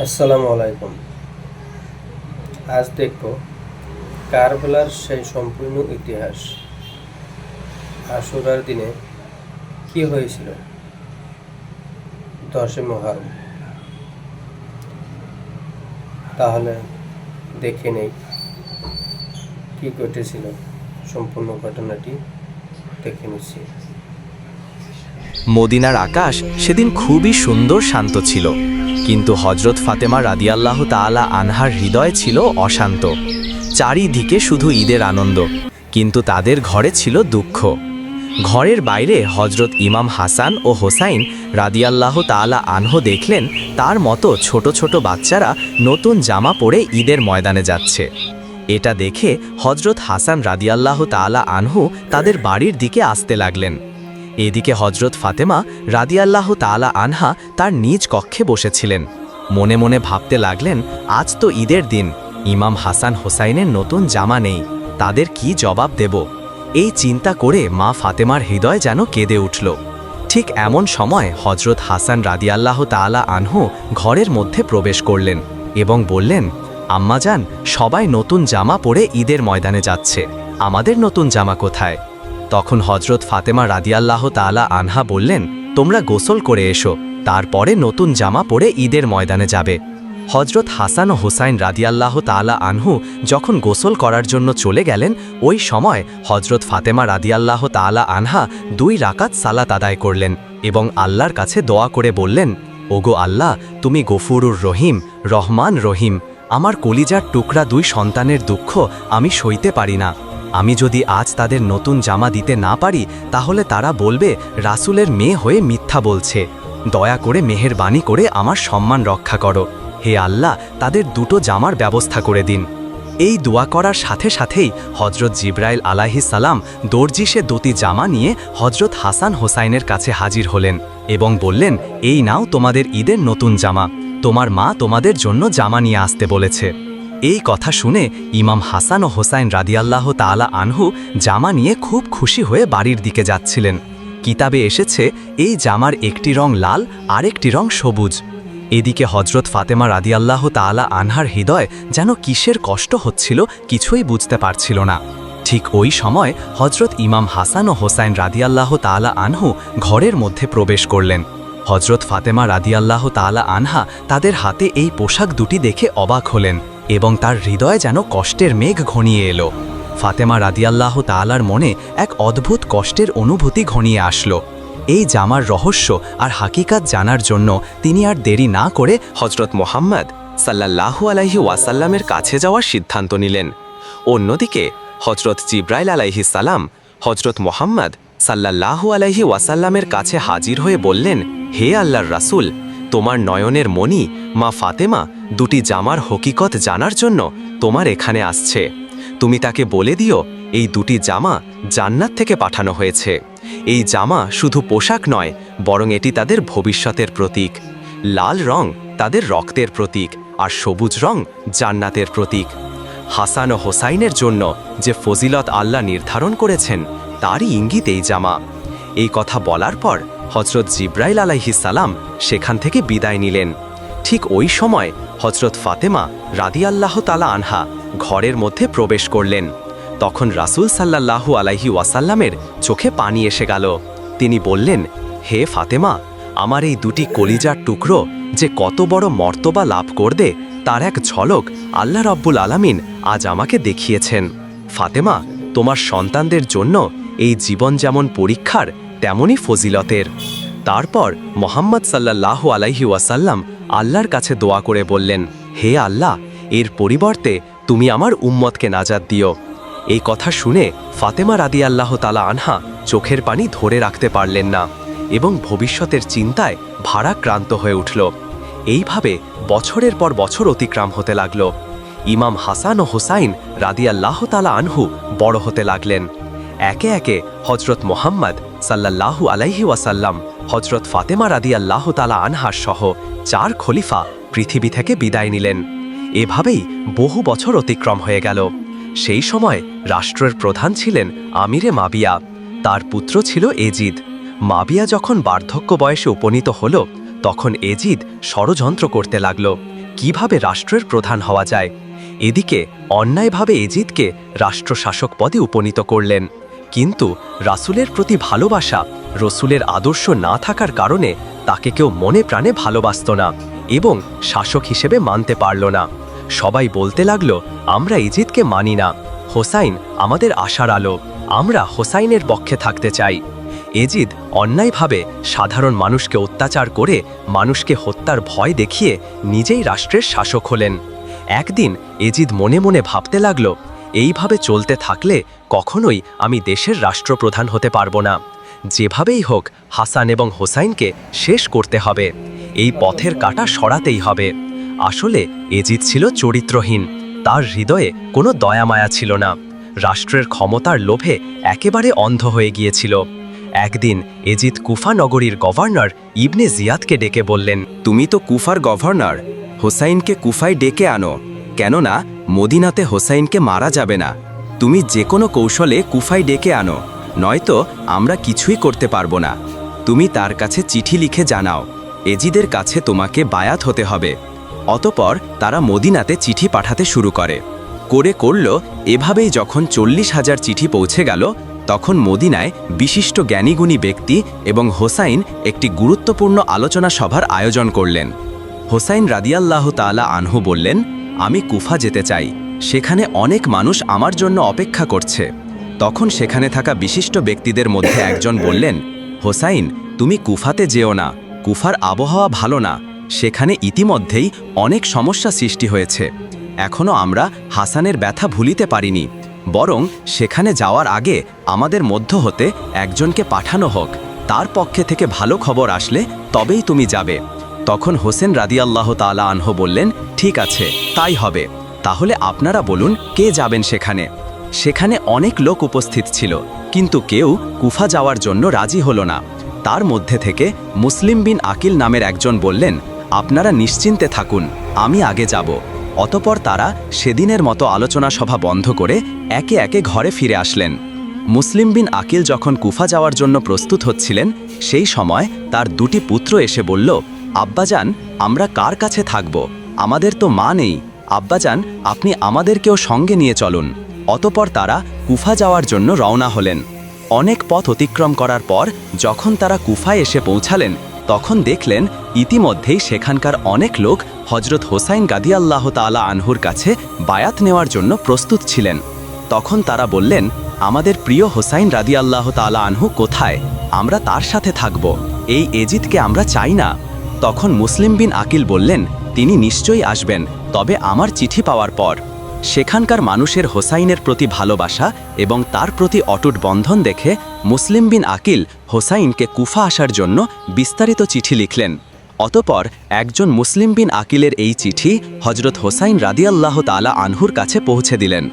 আসসালামু আলাইকুম। আজ দেখব কারবালার সেই সম্পূর্ণ ইতিহাস। আশুরার দিনে কি হয়েছিল 10 মুহররম। তাহলে দেখে নেই কি ঘটেছিল, সম্পূর্ণ ঘটনাটি দেখে নিচ্ছি। মদিনার আকাশ সেদিন খুবই সুন্দর শান্ত ছিল, কিন্তু হজরত ফাতেমা রাদিয়াল্লাহু তাআলা আনহার হৃদয় ছিল অশান্ত। চারিদিকে শুধু ঈদের আনন্দ, কিন্তু তাদের ঘরে ছিল দুঃখ। ঘরের বাইরে হজরত ইমাম হাসান ও হোসাইন রাদিয়াল্লাহু তাআলা আনহু দেখলেন তার মতো ছোট ছোট বাচ্চারা নতুন জামা পরে ঈদের ময়দানে যাচ্ছে। এটা দেখে হজরত হাসান রাদিয়াল্লাহু তাআলা আনহু তাদের বাড়ির দিকে আসতে লাগলেন। এদিকে হজরত ফাতেমা রাদিয়াল্লাহু তাআলা আনহা তার নিজ কক্ষে বসেছিলেন। মনে মনে ভাবতে লাগলেন, আজ তো ঈদের দিন, ইমাম হাসান হোসাইনের নতুন জামা নেই, তাদের কি জবাব দেব? এই চিন্তা করে মা ফাতেমার হৃদয় যেন কেঁদে উঠল। ঠিক এমন সময় হজরত হাসান রাদিয়াল্লাহু তাআলা আনহু ঘরের মধ্যে প্রবেশ করলেন এবং বললেন, আম্মাজান, সবাই নতুন জামা পরে ঈদের ময়দানে যাচ্ছে, আমাদের নতুন জামা কোথায়? তখন হজরত ফাতেমা রাদিয়াল্লাহু তাআলা আনহা বললেন, তোমরা গোসল করে এসো, তারপরে নতুন জামা পরে ঈদের ময়দানে যাবে। হজরত হাসান ও হুসাইন রাদিয়াল্লাহু তাআলা আনহু যখন গোসল করার জন্য চলে গেলেন, ওই সময় হজরত ফাতেমা রাদিয়াল্লাহু তাআলা আনহা 2 রাকাত সালাত আদায় করলেন এবং আল্লাহর কাছে দোয়া করে বললেন, ওগো আল্লাহ, তুমি গফুরুর রহিম, রহমান রহিম, আমার কলিজার টুকরা 2 সন্তানের দুঃখ আমি সইতে পারি না। আমি যদি আজ তাদের নতুন জামা দিতে না পারি, তাহলে তারা বলবে রাসূলের মেয়ে হয়ে মিথ্যা বলছে। দয়া করে মেহেরবানি করে আমার সম্মান রক্ষা করো। হে আল্লাহ, তাদের 2টো জামার ব্যবস্থা করে দিন। এই দোয়া করার সাথে সাথেই হজরত জিবরাইল আলাইহিস সালাম দর্জিসে 2টি জামা নিয়ে হজরত হাসান হোসাইনের কাছে হাজির হলেন এবং বললেন, এই নাও তোমাদের ঈদের নতুন জামা, তোমার মা তোমাদের জন্য জামা নিয়ে আসতে বলেছে। এই কথা শুনে ইমাম হাসান ও হোসাইন রাদিয়াল্লাহু তাআলা আনহু জামা নিয়ে খুব খুশি হয়ে বাড়ির দিকে যাচ্ছিলেন। কিতাবে এসেছে, এই জামার একটি রং লাল, আরেকটি রং সবুজ। এদিকে হজরত ফাতেমা রাদিয়াল্লাহু তাআলা আনহার হৃদয় যেন কিসের কষ্ট হচ্ছিল কিছুই বুঝতে পারছিল না। ঠিক ওই সময় হজরত ইমাম হাসান ও হোসাইন রাদিয়াল্লাহু তাআলা আনহু ঘরের মধ্যে প্রবেশ করলেন। হজরত ফাতেমা রাদিয়াল্লাহু তাআলা আনহা তাদের হাতে এই পোশাক দুটি দেখে অবাক হলেন এবং তার হৃদয়ে যেন কষ্টের মেঘ ঘনিয়ে এলো। ফাতেমা রাদিয়াল্লাহু তাআলার মনে এক অদ্ভুত কষ্টের অনুভূতি ঘনিয়ে আসলো। এই জামার রহস্য আর হাকিকাত জানার জন্য তিনি আর দেরি না করে হজরত মুহাম্মদ সাল্লাল্লাহু আলাইহি ওয়াসাল্লামের কাছে যাওয়ার সিদ্ধান্ত নিলেন। অন্যদিকে হজরত জিবরাইল আলাইহিস সালাম হজরত মুহাম্মদ সাল্লাল্লাহু আলাইহি ওয়াসাল্লামের কাছে হাজির হয়ে বললেন, হে আল্লাহর রাসূল, তোমার নয়নের মণি মা ফাতেমা 2টি জামার হকিকত জানার জন্য তোমার এখানে আসছে। তুমি তাকে বলে দিও, এই 2টি জামা জান্নাত থেকে পাঠানো হয়েছে। এই জামা শুধু পোশাক নয়, বরং এটি তাদের ভবিষ্যতের প্রতীক। লাল রং তাদের রক্তের প্রতীক, আর সবুজ রং জান্নাতের প্রতীক। হাসান ও হোসাইনের জন্য যে ফজিলত আল্লাহ নির্ধারণ করেছেন, তারই ইঙ্গিত এই জামা। এই কথা বলার পর হজরত জিবরাইল আলাইহিস সালাম সেখান থেকে বিদায় নিলেন। ঠিক ওই সময় হজরত ফাতেমা রাদিয়াল্লাহু তাআলা আনহা ঘরের মধ্যে প্রবেশ করলেন। তখন রাসূল সাল্লাল্লাহু আলাইহি ওয়াসাল্লামের চোখে পানি এসে গেল। তিনি বললেন, হে ফাতেমা, আমার এই 2টি কলিজার টুকরো যে কত বড় মর্তবা লাভ করবে, তার এক ঝলক আল্লাহ রাব্বুল আলামিন আজ আমাকে দেখিয়েছেন। ফাতেমা, তোমার সন্তানদের জন্য এই জীবন যেমন পরীক্ষার, তেমনই ফজিলতের। তারপর মুহাম্মদ সাল্লাল্লাহু আলাইহি ওয়াসাল্লাম আল্লাহর কাছে দোয়া করে বললেন, হে আল্লাহ, এর পরিবর্তে তুমি আমার উম্মতকে নাজাত দিও। এই কথা শুনে ফাতেমা রাদিয়াল্লাহু তাআলা আনহা চোখের পানি ধরে রাখতে পারলেন না এবং ভবিষ্যতের চিন্তায় ভারাক্রান্ত হয়ে উঠল। এইভাবে বছরের পর বছর অতিক্রম হতে লাগল। ইমাম হাসান ও হোসাইন রাদিয়াল্লাহু তাআলা আনহু বড় হতে লাগলেন। একে একে হজরত মুহাম্মদ সাল্লাল্লাহু আলাইহি ওয়াসাল্লাম হজরত ফাতেমা রাদিয়াল্লাহু তাআলা আনহার সহ 4 খলিফা পৃথিবী থেকে বিদায় নিলেন। এভাবেই বহু বছর অতিক্রম হয়ে গেল। সেই সময় রাষ্ট্রের প্রধান ছিলেন আমিরে মাবিয়া, তার পুত্র ছিল এজিদ। মাবিয়া যখন বার্ধক্য বয়সে উপনীত হল, তখন এজিদ ষড়যন্ত্র করতে লাগল। কিভাবে রাষ্ট্রের প্রধান হওয়া যায়। এদিকে অন্যায়ভাবে এজিদকে রাষ্ট্রশাসক পদে উপনীত করলেন, কিন্তু রাসূলের প্রতি ভালোবাসা, রসূলের আদর্শ না থাকার কারণে তাকে কেউ মনে প্রাণে ভালোবাসত না এবং শাসক হিসেবে মানতে পারল না। সবাই বলতে লাগলো, আমরা এজিদকে মানি না, হোসাইন আমাদের আশার আলো, আমরা হোসাইনের পক্ষে থাকতে চাই। এজিদ অন্যায়ভাবে সাধারণ মানুষকে অত্যাচার করে মানুষকে হত্যার ভয় দেখিয়ে নিজেই রাষ্ট্রের শাসক হলেন। একদিন এজিদ মনে মনে ভাবতে লাগল, এইভাবে চলতে থাকলে কখনোই আমি দেশের রাষ্ট্রপ্রধান হতে পারবো না। যেভাবেই হোক হাসান এবং হোসাইনকে শেষ করতে হবে, এই পথের কাঁটা সরাতেই হবে। আসলে এজিদ ছিল চরিত্রহীন, তার হৃদয়ে কোনো দয়ামায়া ছিল না, রাষ্ট্রের ক্ষমতার লোভে একেবারে অন্ধ হয়ে গিয়েছিল। একদিন এজিদ কুফা নগরীর গভর্নর ইবনে জিয়াদকে ডেকে বললেন, তুমি তো কুফার গভর্নর, হোসাইনকে কুফায় ডেকে আনো, কেননা মদিনাতে হোসাইনকে মারা যাবে না। তুমি যে কোনো কৌশলে কুফায় ডেকে আনো, নয়তো আমরা কিছুই করতে পারবো না। তুমি তার কাছে চিঠি লিখে জানাও এজিদের কাছে তোমাকে বায়াত হতে হবে। অতপর তারা মদিনাতে চিঠি পাঠাতে শুরু করল। এভাবেই যখন 40,000 চিঠি পৌঁছে গেল, তখন মদিনায় বিশিষ্ট জ্ঞানীগুণী ব্যক্তি এবং হোসাইন একটি গুরুত্বপূর্ণ আলোচনা সভার আয়োজন করলেন। হোসাইন রাদিয়াল্লাহু তাআলা আনহু বললেন, আমি কুফা যেতে চাই, সেখানে অনেক মানুষ আমার জন্য অপেক্ষা করছে। তখন সেখানে থাকা বিশিষ্ট ব্যক্তিদের মধ্যে একজন বললেন, হোসাইন, তুমি কুফাতে যেও না, কুফার আবহাওয়া ভালো না, সেখানে ইতিমধ্যেই অনেক সমস্যা সৃষ্টি হয়েছে। এখনও আমরা হাসানের ব্যথা ভুলিতে পারিনি, বরং সেখানে যাওয়ার আগে আমাদের মধ্য হতে একজনকে পাঠানো হোক, তার পক্ষে থেকে ভালো খবর আসলে তবেই তুমি যাবে। তখন হোসেন রাদিয়াল্লাহু তাআলা আনহু বললেন, ঠিক আছে, তাই হবে। তাহলে আপনারা বলুন কে যাবেন সেখানে। সেখানে অনেক লোক উপস্থিত ছিল, কিন্তু কেউ কুফা যাওয়ার জন্য রাজি হলো না। তার মধ্যে থেকে মুসলিম বিন আকিল নামের একজন বললেন, আপনারা নিশ্চিন্তে থাকুন, আমি আগে যাব। অতপর তারা সেদিনের মতো আলোচনা সভা বন্ধ করে একে একে ঘরে ফিরে আসলেন। মুসলিম বিন আকিল যখন কুফা যাওয়ার জন্য প্রস্তুত হচ্ছিলেন, সেই সময় তার দুটি পুত্র এসে বলল, আব্বাজান, আমরা কার কাছে থাকব? আমাদের তো মা নেই, আব্বাজান আপনি আমাদেরকেও সঙ্গে নিয়ে চলুন। অতপর তারা কুফা যাওয়ার জন্য রওনা হলেন। অনেক পথ অতিক্রম করার পর যখন তারা কুফায় এসে পৌঁছালেন, তখন দেখলেন ইতিমধ্যেই সেখানকার অনেক লোক হজরত হোসাইন রাদিয়াল্লাহু তাআলা আনহুর কাছে বায়াত নেওয়ার জন্য প্রস্তুত ছিলেন। তখন তারা বললেন, আমাদের প্রিয় হোসাইন রাদিয়াল্লাহু তাআলা আনহু কোথায়? আমরা তার সাথে থাকব, এই এজিদকে আমরা চাই না। তখন মুসলিম বিন আকিল বললেন, তিনি নিশ্চয়ই আসবেন, তবে আমার চিঠি পাওয়ার পর। সেখানকার মানুষের হোসাইনের প্রতি ভালোবাসা এবং তার প্রতি অটুট বন্ধন দেখে মুসলিম বিন আকিল হোসাইনকে কুফা আসার জন্য বিস্তারিত চিঠি লিখলেন। অতপর একজন মুসলিম বিন আকিলের এই চিঠি হজরত হোসাইন রাদিয়াল্লাহু তাআলা আনহুর কাছে পৌঁছে দিলেন।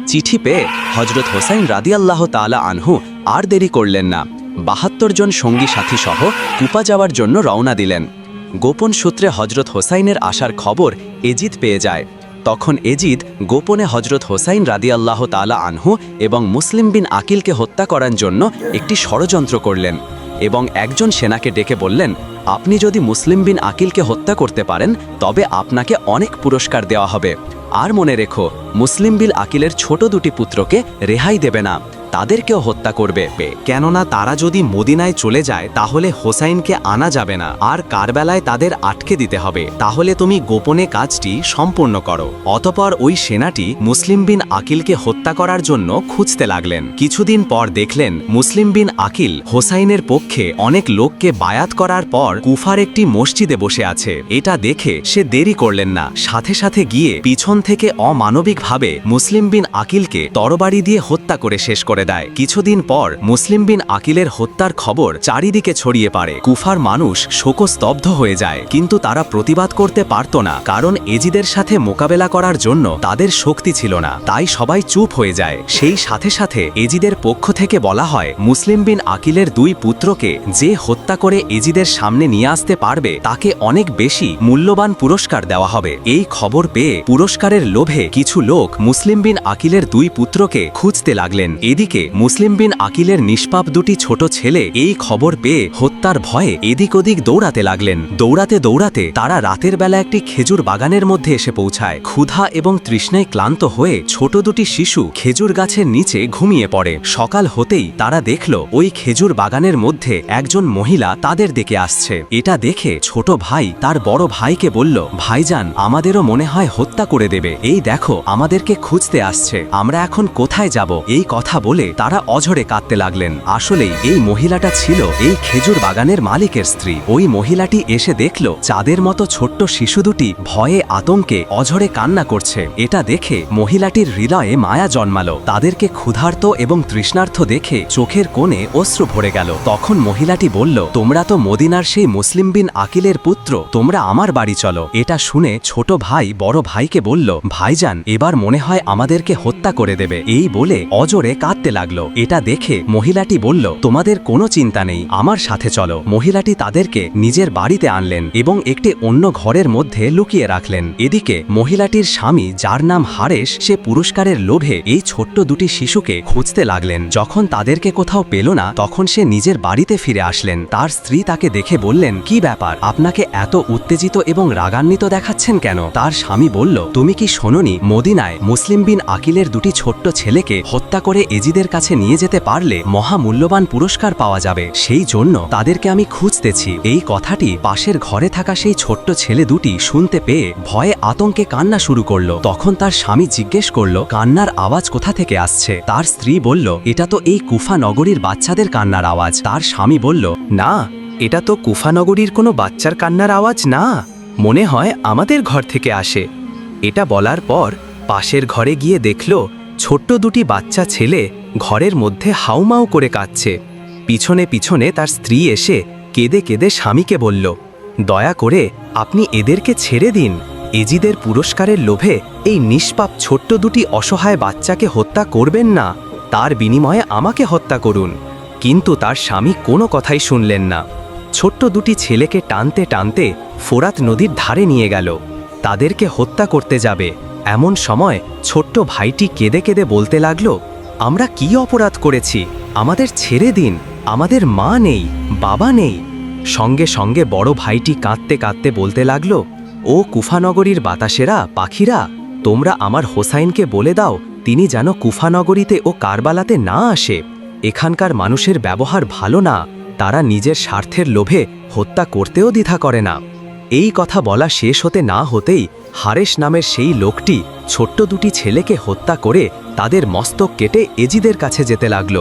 চিঠি পেয়ে হজরত হোসাইন রাদিয়াল্লাহু তাআলা আনহু আর দেরি করলেন না, ৭২ জন সঙ্গী সাথী সহ কুফা যাওয়ার জন্য রওনা দিলেন। গোপন সূত্রে হজরত হোসাইনের আসার খবর এজিদ পেয়ে যায়। তখন এজিদ গোপনে হজরত হোসাইন রাদিয়াল্লাহু তাআলা আনহু এবং মুসলিম বিন আকিলকে হত্যা করার জন্য একটি ষড়যন্ত্র করলেন এবং একজন সেনাকে ডেকে বললেন, আপনি যদি মুসলিম বিন আকিলকে হত্যা করতে পারেন তবে আপনাকে অনেক পুরস্কার দেওয়া হবে। আর মনে রেখো, মুসলিম বিন আকিলের ছোট দুটি পুত্রকে রেহাই দেবে না, তাদেরকেও হত্যা করবে, কেননা তারা যদি মদিনায় চলে যায় তাহলে হোসাইনকে আনা যাবে না, আর কারবালায় তাদের আটকে দিতে হবে। তাহলে তুমি গোপনে কাজটি সম্পূর্ণ করো। অতপর ওই সেনাটি মুসলিম বিন আকিলকে হত্যা করার জন্য খুঁজতে লাগলেন। কিছুদিন পর দেখলেন মুসলিম বিন আকিল হোসাইনের পক্ষে অনেক লোককে বায়াত করার পর কুফার একটি মসজিদে বসে আছে। এটা দেখে সে দেরি করলেন না, সাথে সাথে গিয়ে পিছন থেকে অমানবিকভাবে মুসলিম বিন আকিলকে তরবারি দিয়ে হত্যা করে শেষ করে দেয়। কিছুদিন পর মুসলিম বিন আকিলের হত্যার খবর চারিদিকে ছড়িয়ে পড়ে। কুফার মানুষ শোকস্তব্ধ হয়ে যায়, কিন্তু তারা প্রতিবাদ করতে পারত না, কারণ এজিদের সাথে মোকাবেলা করার জন্য তাদের শক্তি ছিল না, তাই সবাই চুপ হয়ে যায়। সেই সাথে সাথে এজিদের পক্ষ থেকে বলা হয়, মুসলিম বিন আকিলের দুই পুত্রকে যে হত্যা করে এজিদের সামনে নিয়ে আসতে পারবে তাকে অনেক বেশি মূল্যবান পুরস্কার দেওয়া হবে। এই খবর পেয়ে পুরস্কারের লোভে কিছু লোক মুসলিম বিন আকিলের দুই পুত্রকে খুঁজতে লাগলেন। এদিকে অন্যদিকে মুসলিম বিন আকিলের নিষ্পাপ দুটি ছোট ছেলে এই খবর পেয়ে হত্যার ভয়ে এদিক ওদিক দৌড়াতে লাগলেন। দৌড়াতে দৌড়াতে তারা রাতের বেলা একটি খেজুর বাগানের মধ্যে এসে পৌঁছায়। ক্ষুধা এবং তৃষ্ণায় ক্লান্ত হয়ে ছোট দুটি শিশু খেজুর গাছের নিচে ঘুমিয়ে পড়ে। সকাল হতেই তারা দেখল ওই খেজুর বাগানের মধ্যে একজন মহিলা তাদের দিকে আসছে। এটা দেখে ছোট ভাই তার বড় ভাইকে বলল, ভাইজান, আমাদেরও মনে হয় হত্যা করে দেবে, এই দেখো আমাদেরকে খুঁজতে আসছে, আমরা এখন কোথায় যাব? এই কথা বলে তারা অঝরে কাঁদতে লাগলেন। আসলেই এই মহিলাটা ছিল এই খেজুর বাগানের মালিকের স্ত্রী। ওই মহিলাটি এসে দেখল চাঁদের মতো ছোট্ট শিশু দুটি ভয়ে আতঙ্কে অঝরে কান্না করছে। এটা দেখে মহিলাটির হৃদয়ে মায়া জন্মালো। তাদেরকে ক্ষুধার্ত এবং তৃষ্ণার্থ দেখে চোখের কোণে অশ্রু ভরে গেল। তখন মহিলাটি বলল, তোমরা তো মদিনার সেই মুসলিম বিন আকিলের পুত্র, তোমরা আমার বাড়ি চলো। এটা শুনে ছোট ভাই বড় ভাইকে বলল, ভাইজান, এবার মনে হয় আমাদেরকে হত্যা করে দেবে, এই বলে অজরে কাঁদতে লাগলো। এটা দেখে মহিলাটি বলল, তোমাদের কোনো চিন্তা নেই, আমার সাথে চলো। মহিলাটি তাদেরকে নিজের বাড়িতে আনলেন এবং একটি অন্য ঘরের মধ্যে লুকিয়ে রাখলেন। এদিকে মহিলাটির স্বামী, যার নাম হারেস, সে পুরস্কারের লোভে এই ছোট্ট দুটি শিশুকে খুঁজতে লাগলেন। যখন তাদেরকে কোথাও পেল না, তখন সে নিজের বাড়িতে ফিরে আসলেন। তার স্ত্রী তাকে দেখে বললেন, কি ব্যাপার, আপনাকে এত উত্তেজিত এবং রাগান্বিত দেখাচ্ছেন কেন? তার স্বামী বলল, তুমি কি শোনোনি, মদিনায় মুসলিম বিন আকিলের দুটি ছোট্ট ছেলেকে হত্যা করে এজিদের কাছে নিয়ে যেতে পারলে মহামূল্যবান পুরস্কার পাওয়া যাবে, সেই জন্য তাদেরকে আমি খুঁজতেছি। এই কথাটি পাশের ঘরে থাকা সেই ছোট্ট ছেলে দুটি শুনতে পেয়ে ভয়ে আতঙ্কে কান্না শুরু করলো। তখন তার স্বামী জিজ্ঞেস করল, কান্নার আওয়াজ কোথা থেকে আসছে? তার স্ত্রী বলল, এটা তো এই কুফা নগরীর বাচ্চাদের কান্নার আওয়াজ। তার স্বামী বলল, না, এটা তো কুফা নগরীর কোনো বাচ্চার কান্নার আওয়াজ না, মনে হয় আমাদের ঘর থেকে আসে। এটা বলার পর পাশের ঘরে গিয়ে দেখল ছোট্ট দুটি বাচ্চা ছেলে ঘরের মধ্যে হাউমাউ করে কাঁদছে। পিছনে পিছনে তার স্ত্রী এসে কেঁদে কেঁদে স্বামীকে বলল, দয়া করে আপনি এদেরকে ছেড়ে দিন, এজিদের পুরস্কারের লোভে এই নিষ্পাপ ছোট্ট দুটি অসহায় বাচ্চাকে হত্যা করবেন না, তার বিনিময়ে আমাকে হত্যা করুন। কিন্তু তার স্বামী কোনো কথাই শুনলেন না। ছোট্ট দুটি ছেলেকে টানতে টানতে ফোরাত নদীর ধারে নিয়ে গেল, তাদেরকে হত্যা করতে যাবে। এমন সময় ছোট্ট ভাইটি কেঁদে কেঁদে বলতে লাগল, আমরা কি অপরাধ করেছি, আমাদের ছেড়ে দিন, আমাদের মা নেই, বাবা নেই। সঙ্গে সঙ্গে বড় ভাইটি কাঁদতে কাঁদতে বলতে লাগল, ও কুফানগরীর বাতাসেরা, পাখিরা, তোমরা আমার হোসাইনকে বলে দাও তিনি যেন কুফানগরীতে ও কারবালাতে না আসে। এখানকার মানুষের ব্যবহার ভালো না, তারা নিজের স্বার্থের লোভে হত্যা করতেও দ্বিধা করে না। এই কথা বলা শেষ হতে না হতেই হারেস নামের সেই লোকটি ছোট্ট দুটি ছেলেকে হত্যা করে তাদের মস্তক কেটে এজিদের কাছে যেতে লাগল।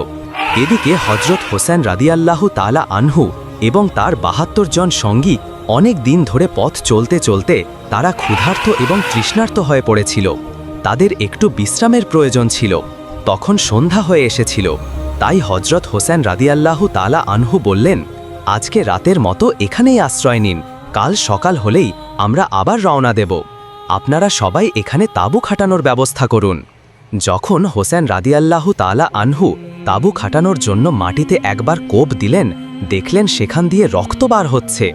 এদিকে হজরত হোসেন রাদিয়াল্লাহু তাআলা আনহু এবং তার ৭২ জন সঙ্গী অনেক দিন ধরে পথ চলতে চলতে তারা ক্ষুধার্ত এবং তৃষ্ণার্ত হয়ে পড়েছিল। তাদের একটু বিশ্রামের প্রয়োজন ছিল। তখন সন্ধ্যা হয়ে এসেছিল। তাই হজরত হোসেন রাদিয়াল্লাহু তাআলা আনহু বললেন, আজকে রাতের মতো এখানেই আশ্রয় নিন, কাল সকাল হলেই আমরা আবার রওনা দেব। আপনারা সবাই এখানে তাঁবু খাটানোর ব্যবস্থা করুন। যখন হোসেন রাদিয়াল্লাহু তাআলা আনহু তাঁবু খাটানোর জন্য মাটিতে একবার কোপ দিলেন, দেখলেন সেখান দিয়ে রক্ত বার হচ্ছে।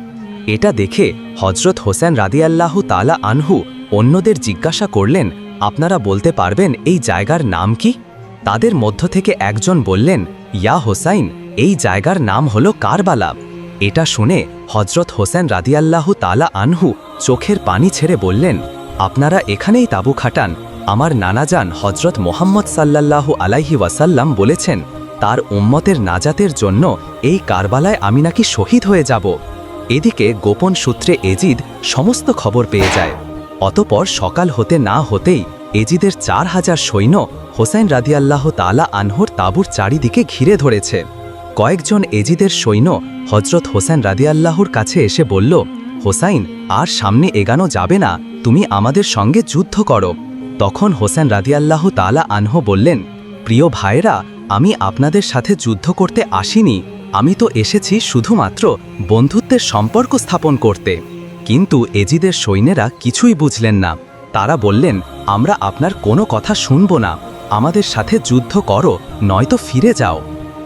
এটা দেখে হজরত হোসেন রাদিয়াল্লাহু তাআলা আনহু অন্যদের জিজ্ঞাসা করলেন, আপনারা বলতে পারবেন এই জায়গার নাম কি? তাদের মধ্য থেকে একজন বললেন, ইয়া হোসাইন, এই জায়গার নাম হলো কারবালা। এটা শুনে হজরত হোসেন রাদিয়াল্লাহু তাআলা আনহু চোখের পানি ছেড়ে বললেন, আপনারা এখানেই তাঁবু খাটান। আমার নানাজান হজরত মোহাম্মদ সাল্লাল্লাহু আলাইহি ওয়াসাল্লাম বলেছেন, তার উম্মতের নাজাতের জন্য এই কারবালায় আমি নাকি শহীদ হয়ে যাব। এদিকে গোপন সূত্রে এজিদ সমস্ত খবর পেয়ে যায়। অতপর সকাল হতে না হতেই এজিদের ৪,০০০ সৈন্য হোসেন রাদিয়াল্লাহু তাআলা আনহুর তাঁবুর চারিদিকে ঘিরে ধরেছে। কয়েকজন এজিদের সৈন্য হজরত হোসেন রাদিয়াল্লাহুর কাছে এসে বলল, হোসাইন, আর সামনে এগানো যাবে না, তুমি আমাদের সঙ্গে যুদ্ধ করো। তখন হোসেন রাদিয়াল্লাহু তাআলা আনহু বললেন, প্রিয় ভাইরা, আমি আপনাদের সাথে যুদ্ধ করতে আসিনি, আমি তো এসেছি শুধুমাত্র বন্ধুত্বের সম্পর্ক স্থাপন করতে। কিন্তু এজিদের সৈন্যেরা কিছুই বুঝলেন না। তারা বললেন, আমরা আপনার কোনো কথা শুনব না, আমাদের সাথে যুদ্ধ করো, নয়তো ফিরে যাও।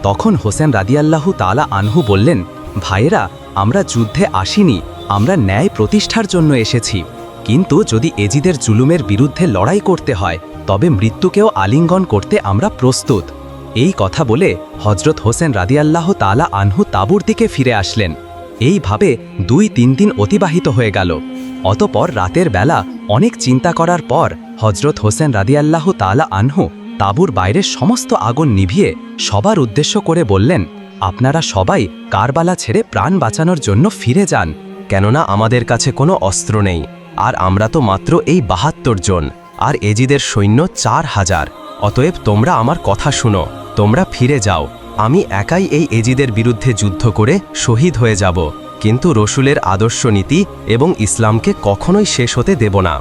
তখন হোসেন রাদিয়াল্লাহু তাআলা আনহু বললেন, ভাইয়েরা, আমরা যুদ্ধে আসিনি, আমরা ন্যায় প্রতিষ্ঠার জন্য এসেছি। কিন্তু যদি এজিদের জুলুমের বিরুদ্ধে লড়াই করতে হয়, তবে মৃত্যুকেও আলিঙ্গন করতে আমরা প্রস্তুত। এই কথা বলে হজরত হোসেন রাদিয়াল্লাহু তাআলা আনহু তাঁবুর দিকে ফিরে আসলেন। এইভাবে 2-3 দিন অতিবাহিত হয়ে গেল। অতপর রাতের বেলা অনেক চিন্তা করার পর হজরত হোসেন রাদিয়াল্লাহু তাআলা আনহু তাঁবুর বাইরের সমস্ত আগুন নিভিয়ে সবার উদ্দেশ্য করে বললেন, আপনারা সবাই কারবালা ছেড়ে প্রাণ বাঁচানোর জন্য ফিরে যান, কেননা আমাদের কাছে কোনো অস্ত্র নেই, আর আমরা তো মাত্র এই 72 জন, আর এজিদের সৈন্য 4000। অতএব তোমরা আমার কথা শুনো, তোমরা ফিরে যাও। আমি একাই এই এজিদের বিরুদ্ধে যুদ্ধ করে শহীদ হয়ে যাব, কিন্তু রসুলের আদর্শ নীতি এবং ইসলামকে কখনোই শেষ হতে দেব না।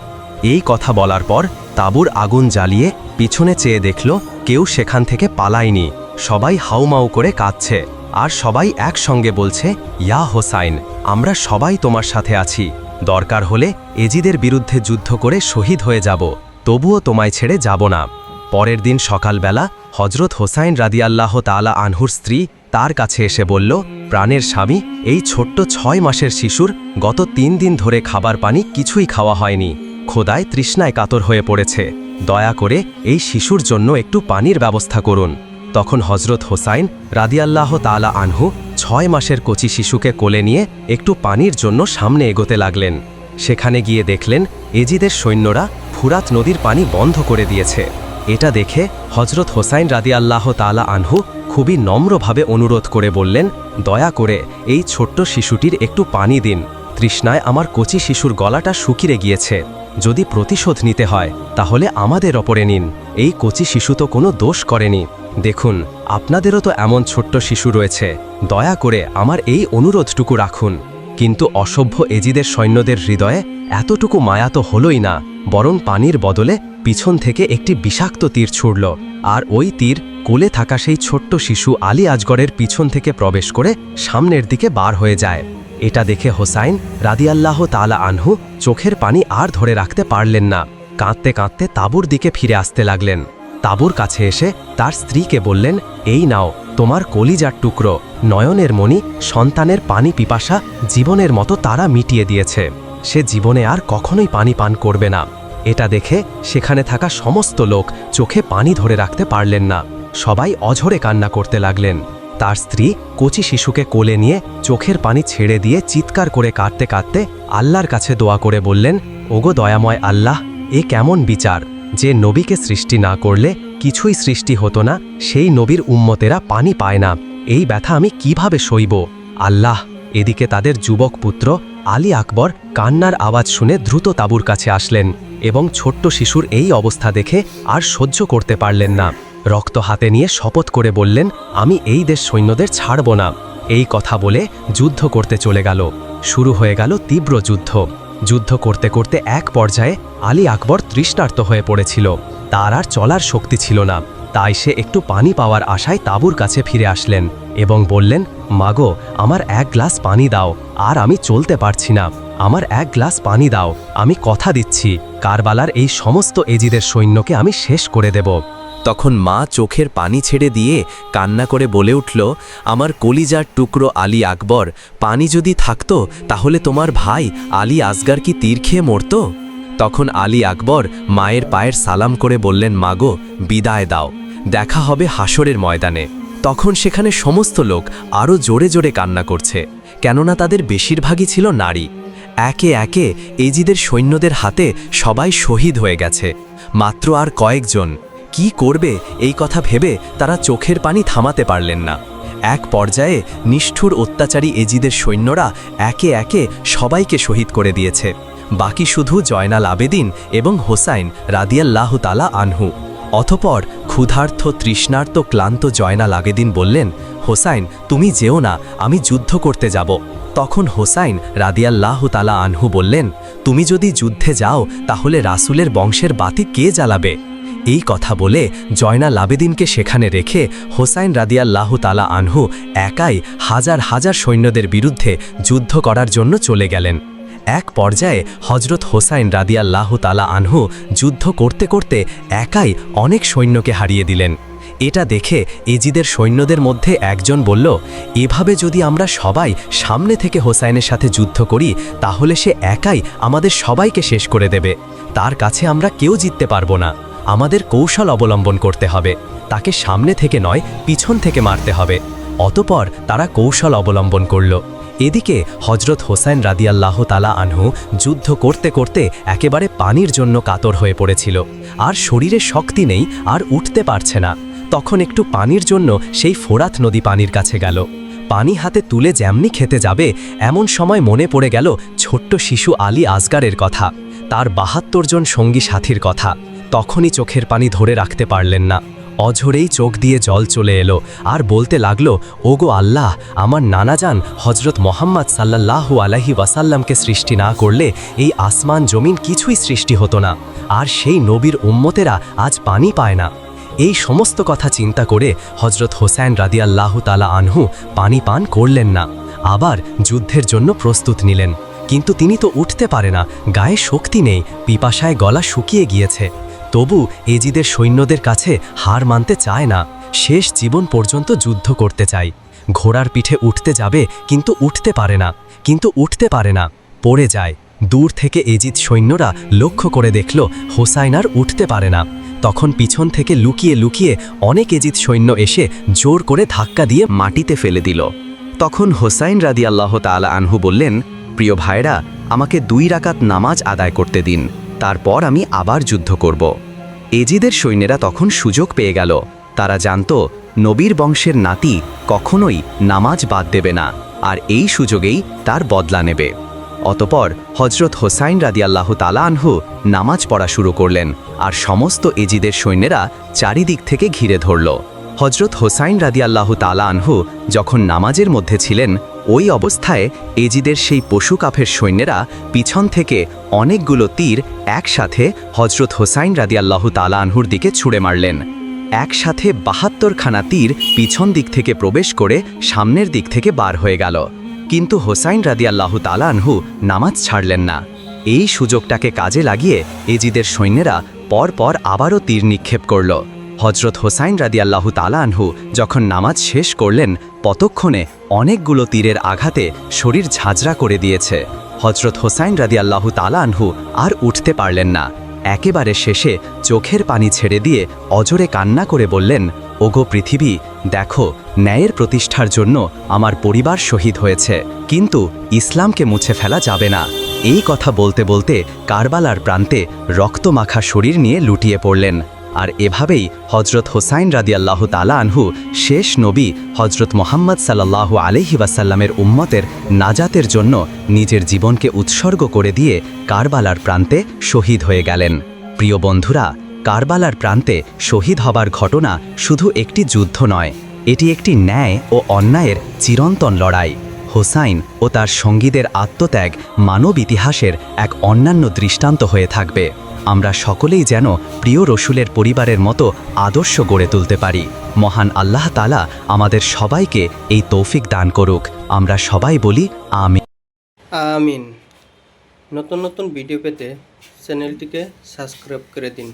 এই কথা বলার পর তাঁবুর আগুন জ্বালিয়ে পিছনে চেয়ে দেখল কেউ সেখান থেকে পালায়নি। সবাই হাউমাউ করে কাঁদছে, আর সবাই একসঙ্গে বলছে, ইয়া হোসাইন, আমরা সবাই তোমার সাথে আছি, দরকার হলে এজিদের বিরুদ্ধে যুদ্ধ করে শহীদ হয়ে যাব, তবুও তোমায় ছেড়ে যাব না। পরের দিন সকালবেলা হজরত হোসাইন রাদিয়াল্লাহু তাআলা আনহুর স্ত্রী তার কাছে এসে বলল, প্রাণের স্বামী, এই ছোট্ট 6 মাসের শিশুর গত 3 দিন ধরে খাবার পানি কিছুই খাওয়া হয়নি, খোদায় তৃষ্ণায় কাতর হয়ে পড়েছে, দয়া করে এই শিশুর জন্য একটু পানির ব্যবস্থা করুন। তখন হজরত হোসাইন রাদিয়াল্লাহু তাআলা আনহু 6 মাসের কচি শিশুকে কোলে নিয়ে একটু পানির জন্য সামনে এগোতে লাগলেন। সেখানে গিয়ে দেখলেন এজিদের সৈন্যরা ফুরাত নদীর পানি বন্ধ করে দিয়েছে। এটা দেখে হজরত হোসাইন রাদিয়াল্লাহু তাআলা আনহু খুবই নম্রভাবে অনুরোধ করে বললেন, দয়া করে এই ছোট্ট শিশুটির একটু পানি দিন, তৃষ্ণায় আমার কচি শিশুর গলাটা শুকিয়ে গিয়েছে, যদি প্রতিশোধ নিতে হয় তাহলে আমাদের ওপরে নিন, এই কচি শিশু তো কোনো দোষ করেনি, দেখুন আপনাদেরও তো এমন ছোট্ট শিশু রয়েছে, দয়া করে আমার এই অনুরোধটুকু রাখুন। কিন্তু অসভ্য এজিদের সৈন্যদের হৃদয়ে এতটুকু মায়া তো হলোই না, বরং পানির বদলে পিছন থেকে একটি বিষাক্ত তীর ছুড়ল, আর ওই তীর কোলে থাকা সেই ছোট্ট শিশু আলী আজগরের পিছন থেকে প্রবেশ করে সামনের দিকে বার হয়ে যায়। এটা দেখে হোসাইন রাদিয়াল্লাহু তাআলা আনহু চোখের পানি আর ধরে রাখতে পারলেন না, কাঁদতে কাঁদতে তাঁবুর দিকে ফিরে আসতে লাগলেন। তাঁবুর কাছে এসে তার স্ত্রীকে বললেন, এই নাও তোমার কলিজার টুকরো, নয়নের মণি, সন্তানের পানি পিপাসা জীবনের মতো তারা মিটিয়ে দিয়েছে, সে জীবনে আর কখনোই পানি পান করবে না। এটা দেখে সেখানে থাকা সমস্ত লোক চোখে পানি ধরে রাখতে পারলেন না, সবাই অঝরে কান্না করতে লাগলেন। তার স্ত্রী কচি শিশুকে কোলে নিয়ে চোখের পানি ছেড়ে দিয়ে চিৎকার করে কাঁদতে কাঁদতে আল্লাহর কাছে দোয়া করে বললেন, ওগো দয়াময় আল্লাহ, এ কেমন বিচার, যে নবীকে সৃষ্টি না করলে কিছুই সৃষ্টি হতো না, সেই নবীর উম্মতেরা পানি পায় না, এই ব্যথা আমি কিভাবে সইব। আল্লাহ। এদিকে তাদের যুবক পুত্র আলী আকবর কান্নার আওয়াজ শুনে দ্রুত তাঁবুর কাছে আসলেন এবং ছোট্ট শিশুর এই অবস্থা দেখে আর সহ্য করতে পারলেন না। রক্ত হাতে নিয়ে শপথ করে বললেন, আমি এই দেশ সৈন্যদের ছাড়ব না। এই কথা বলে যুদ্ধ করতে চলে গেল। শুরু হয়ে গেল তীব্র যুদ্ধ। যুদ্ধ করতে করতে এক পর্যায়ে আলী আকবর তৃষ্ণার্ত হয়ে পড়েছিল, তার আর চলার শক্তি ছিল না। তাই সে একটু পানি পাওয়ার আশায় তাঁবুর কাছে ফিরে আসলেন এবং বললেন, মাগো, আমার 1 গ্লাস পানি দাও, আর আমি চলতে পারছি না, আমার 1 গ্লাস পানি দাও, আমি কথা দিচ্ছি কারবালার এই সমস্ত এজিদের সৈন্যকে আমি শেষ করে দেব। তখন মা চোখের পানি ছেড়ে দিয়ে কান্না করে বলে উঠল, আমার কলিজার টুকরো আলী আকবর, পানি যদি থাকতো তাহলে তোমার ভাই আলী আসগার কি তীর খেয়ে মরত? তখন আলী আকবর মায়ের পায়ের সালাম করে বললেন, মাগো, বিদায় দাও, দেখা হবে হাসরের ময়দানে। তখন সেখানে সমস্ত লোক আরও জোরে জোরে কান্না করছে, কেননা তাদের বেশিরভাগই ছিল নারী। একে একে এজিদের সৈন্যদের হাতে সবাই শহীদ হয়ে গেছে, মাত্র আর কয়েকজন। কি করবে এই কথা ভেবে তারা চোখের পানি থামাতে পারলেন না। এক পর্যায়ে নিষ্ঠুর অত্যাচারী এজিদের সৈন্যরা একে একে সবাইকে শহীদ করে দিয়েছে, বাকি শুধু জয়নাল আবেদিন এবং হোসাইন রাদিয়াল্লাহু তাআলা আনহু। অতপর ক্ষুধার্ত তৃষ্ণার্ত ক্লান্ত জয়নাল আবেদিন বললেন, হোসাইন, তুমি যেও না, আমি যুদ্ধ করতে যাব। তখন হোসাইন রাদিয়াল্লাহু তাআলা আনহু বললেন, তুমি যদি যুদ্ধে যাও তাহলে রাসূলের বংশের বাতি কে জ্বালাবে? এই কথা বলে জয়নাল আবেদিনকে সেখানে রেখে হোসাইন রাদিয়াল্লাহু তাআলা আনহু একাই হাজার হাজার সৈন্যদের বিরুদ্ধে যুদ্ধ করার জন্য চলে গেলেন। এক পর্যায়ে হজরত হোসাইন রাদিয়াল্লাহু তাআলা আনহু যুদ্ধ করতে করতে একাই অনেক সৈন্যকে হারিয়ে দিলেন। এটা দেখে এজিদের সৈন্যদের মধ্যে একজন বলল, এভাবে যদি আমরা সবাই সামনে থেকে হোসাইনের সাথে যুদ্ধ করি তাহলে সে একাই আমাদের সবাইকে শেষ করে দেবে, তার কাছে আমরা কেউ জিততে পারবো না, আমাদের কৌশল অবলম্বন করতে হবে। তাকে সামনে থেকে নয় পিছন থেকে মারতে হবে। অতপর তারা কৌশল অবলম্বন করল। এদিকে হজরত হোসাইন রাদিয়াল্লাহু তাআলা আনহু যুদ্ধ করতে করতে একেবারে পানির জন্য কাতর হয়ে পড়েছিল, আর শরীরে শক্তি নেই, আর উঠতে পারছে না। তখন একটু পানির জন্য সেই ফোরাত নদী পানির কাছে গেল। পানি হাতে তুলে যেমনি খেতে যাবে এমন সময় মনে পড়ে গেল ছোট্ট শিশু আলী আসগারের কথা, তার ৭২ জন সঙ্গী সাথীর কথা। তখনই চোখের পানি ধরে রাখতে পারলেন না, অঝরেই চোখ দিয়ে জল চলে এলো, আর বলতে লাগলো, ওগো আল্লাহ, আমার নানাজান হজরত মোহাম্মদ সাল্লাল্লাহু আলাইহি ওয়াসাল্লামকে সৃষ্টি না করলে এই আসমান জমিন কিছুই সৃষ্টি হতো না, আর সেই নবীর উম্মতেরা আজ পানি পায় না। এই সমস্ত কথা চিন্তা করে হজরত হোসাইন রাদিয়াল্লাহু তাআলা আনহু পানি পান করলেন না, আবার যুদ্ধের জন্য প্রস্তুত নিলেন। কিন্তু তিনি তো উঠতে পারে না, গায়ে শক্তি নেই, পিপাসায় গলা শুকিয়ে গিয়েছে। তবু এজিদের সৈন্যদের কাছে হার মানতে চায় না, শেষ জীবন পর্যন্ত যুদ্ধ করতে চায়। ঘোড়ার পিঠে উঠতে যাবে কিন্তু উঠতে পারে না, পড়ে যায়। দূর থেকে এজিদ সৈন্যরা লক্ষ্য করে দেখল হোসাইন আর উঠতে পারে না। তখন পিছন থেকে লুকিয়ে লুকিয়ে অনেক এজিদ সৈন্য এসে জোর করে ধাক্কা দিয়ে মাটিতে ফেলে দিল। তখন হোসাইন রাদিয়াল্লাহু তাআলা আনহু বললেন, প্রিয় ভাইরা, আমাকে 2 রাকাত নামাজ আদায় করতে দিন, তারপর আমি আবার যুদ্ধ করব। এজিদের সৈন্যেরা তখন সুযোগ পেয়ে গেল। তারা জানত নবীর বংশের নাতি কখনোই নামাজ বাদ দেবে না, আর এই সুযোগেই তার বদলা নেবে। অতপর হজরত হোসাইন রাদিয়াল্লাহু তাআলা আনহু নামাজ পড়া শুরু করলেন, আর সমস্ত এজিদের সৈন্যেরা চারিদিক থেকে ঘিরে ধরল। হজরত হোসাইন রাদিয়াল্লাহু তাআলা আনহু যখন নামাজের মধ্যে ছিলেন, ওই অবস্থায় এজিদের সেই পশু কাফের সৈন্যেরা পিছন থেকে অনেকগুলো তীর একসাথে হজরত হোসাইন রাদিয়াল্লাহু তাআলা আনহুর দিকে ছুঁড়ে মারলেন। একসাথে ৭২খানা তীর পিছন দিক থেকে প্রবেশ করে সামনের দিক থেকে বার হয়ে গেল। কিন্তু হোসাইন রাদিয়াল্লাহু তাআলা আনহু নামাজ ছাড়লেন না। এই সুযোগটাকে কাজে লাগিয়ে এজিদের সৈন্যেরা পরপর আবারও তীর নিক্ষেপ করল। হজরত হোসাইন রাদিয়াল্লাহু তাআলা আনহু যখন নামাজ শেষ করলেন, ততক্ষণে অনেকগুলো তীরের আঘাতে শরীর ঝাঁঝরা করে দিয়েছে। হজরত হোসাইন রাদিয়াল্লাহু তাআলা আনহু আর উঠতে পারলেন না। একেবারে শেষে চোখের পানি ছেড়ে দিয়ে অজরে কান্না করে বললেন, ওগো পৃথিবী, দেখো, ন্যায়ের প্রতিষ্ঠার জন্য আমার পরিবার শহীদ হয়েছে, কিন্তু ইসলামকে মুছে ফেলা যাবে না। এই কথা বলতে বলতে কারবালার প্রান্তে রক্তমাখা শরীর নিয়ে লুটিয়ে পড়লেন। আর এভাবেই হজরত হোসাইন রাদিয়াল্লাহু তাআলা আনহু শেষ নবী হজরত মোহাম্মদ সাল্লাল্লাহু আলাইহি ওয়াসাল্লামের উম্মতের নাজাতের জন্য নিজের জীবনকে উৎসর্গ করে দিয়ে কারবালার প্রান্তে শহীদ হয়ে গেলেন। প্রিয় বন্ধুরা, কারবালার প্রান্তে শহীদ হবার ঘটনা শুধু একটি যুদ্ধ নয়, এটি একটি ন্যায় ও অন্যায়ের চিরন্তন লড়াই। হোসাইন ও তার সঙ্গীদের আত্মত্যাগ মানব ইতিহাসের এক অন্যান্য দৃষ্টান্ত হয়ে থাকবে। আমরা সকলেই যেন প্রিয় রসুলের পরিবারের মতো আদর্শ গড়ে তুলতে পারি। মহান আল্লাহ তাআলা আমাদের সবাইকে এই তৌফিক দান করুক। আমরা সবাই বলি আমিন। আমিন। নতুন নতুন ভিডিও পেতে চ্যানেলটিকে সাবস্ক্রাইব করে দিন।